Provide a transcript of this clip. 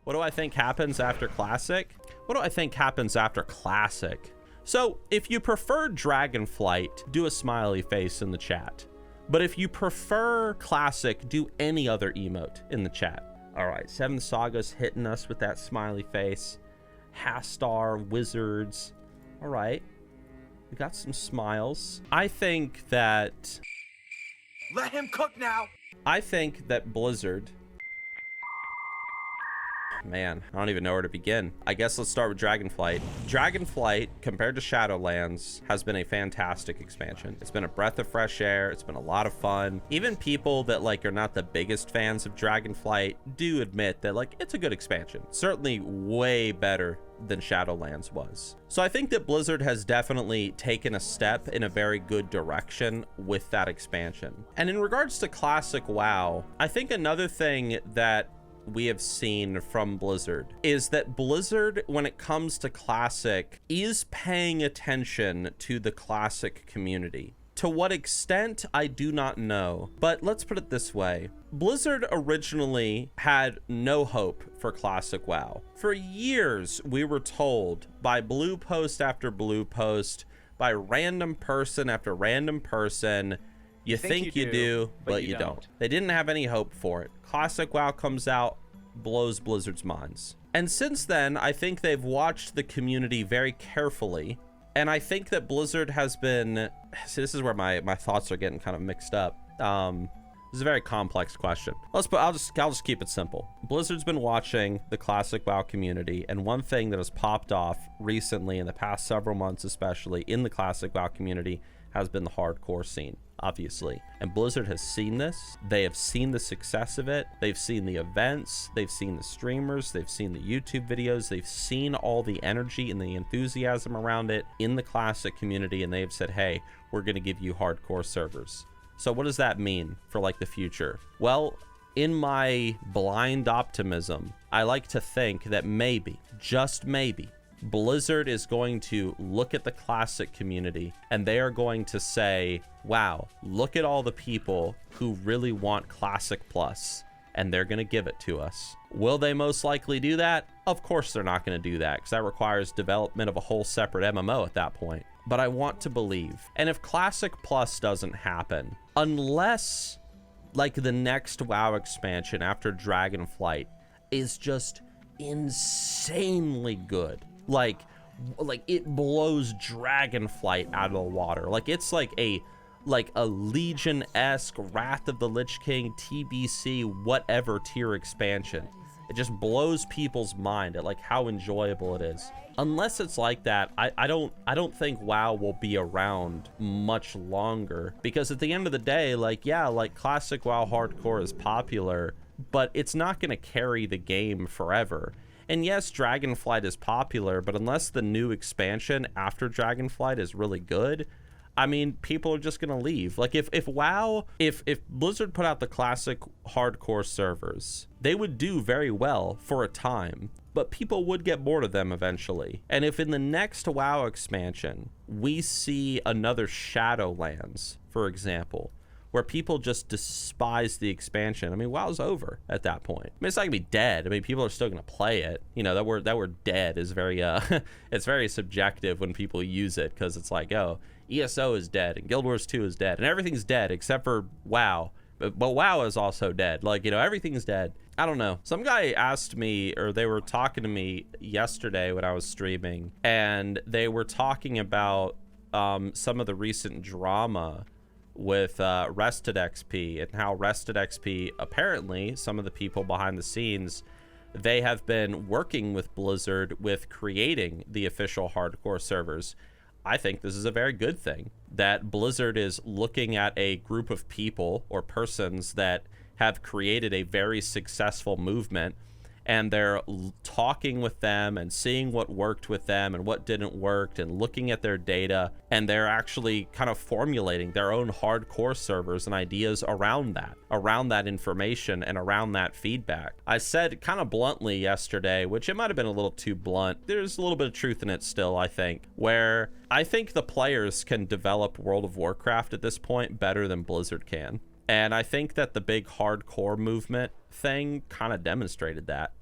What do I think happens after Classic? What do I think happens after Classic? So if you prefer Dragonflight, do a smiley face in the chat. But if you prefer Classic, do any other emote in the chat. All right, Seventh Saga's hitting us with that smiley face. Hastar, Wizards. All right, we got some smiles. I think that... Let him cook now! I think that Blizzard... Man, I don't even know where to begin. I guess let's start with Dragonflight. Dragonflight, compared to Shadowlands, has been a fantastic expansion. It's been a breath of fresh air. It's been a lot of fun. Even people that like are not the biggest fans of Dragonflight do admit that like it's a good expansion. Certainly way better than Shadowlands was. So I think that Blizzard has definitely taken a step in a very good direction with that expansion. And in regards to Classic WoW, I think another thing that we have seen from Blizzard is that Blizzard, when it comes to Classic, is paying attention to the Classic community. To what extent, I do not know, but let's put it this way. Blizzard originally had no hope for Classic WoW. For years, we were told by blue post after blue post, by random person after random person, you think you do, but you don't. They didn't have any hope for it. Classic WoW comes out, blows Blizzard's minds. And since then, I think they've watched the community very carefully. And I think that Blizzard has been... See, this is where my thoughts are getting kind of mixed up. This is a very complex question. I'll just keep it simple. Blizzard's been watching the Classic WoW community, and one thing that has popped off recently in the past several months, especially in the Classic WoW community, has been the hardcore scene, obviously. And Blizzard has seen this. They have seen the success of it. They've seen the events. They've seen the streamers. They've seen the YouTube videos. They've seen all the energy and the enthusiasm around it in the Classic community. And they've said, hey, we're going to give you hardcore servers. So what does that mean for like the future? Well, in my blind optimism, I like to think that maybe, just maybe, Blizzard is going to look at the Classic community and they are going to say, wow, look at all the people who really want Classic Plus, and they're going to give it to us. Will they most likely do that? Of course they're not going to do that, because that requires development of a whole separate MMO at that point. But I want to believe. And if Classic Plus doesn't happen, unless like the next WoW expansion after Dragonflight is just insanely good, like it blows Dragonflight out of the water, like it's like a Legion-esque Wrath of the Lich King TBC whatever tier expansion. It just blows people's mind at like how enjoyable it is. Unless it's like that, I don't think WoW will be around much longer, because at the end of the day, like, yeah, like Classic WoW hardcore is popular, but it's not going to carry the game forever. And yes, Dragonflight is popular, but unless the new expansion after Dragonflight is really good, I mean, people are just going to leave. Like if Blizzard put out the Classic hardcore servers, they would do very well for a time, but people would get bored of them eventually. And if in the next WoW expansion, we see another Shadowlands, for example, where people just despise the expansion, I mean, WoW's over at that point. I mean, it's not gonna be dead. I mean, people are still gonna play it. You know, that word dead is very it's very subjective when people use it, because it's like, oh, ESO is dead and Guild Wars 2 is dead and everything's dead except for WoW. But WoW is also dead. Like, you know, everything's dead. I don't know. Some guy asked me, or they were talking to me yesterday when I was streaming, and they were talking about some of the recent drama with Rested XP, and how Rested XP, apparently some of the people behind the scenes, they have been working with Blizzard with creating the official hardcore servers. I think this is a very good thing, that Blizzard is looking at a group of people or persons that have created a very successful movement, and they're talking with them and seeing what worked with them and what didn't work, and looking at their data, and they're actually kind of formulating their own hardcore servers and ideas around that information and around that feedback. I said kind of bluntly yesterday, which it might have been a little too blunt, there's a little bit of truth in it still, I think, where I think the players can develop World of Warcraft at this point better than Blizzard can. And I think that the big hardcore movement thing kind of demonstrated that.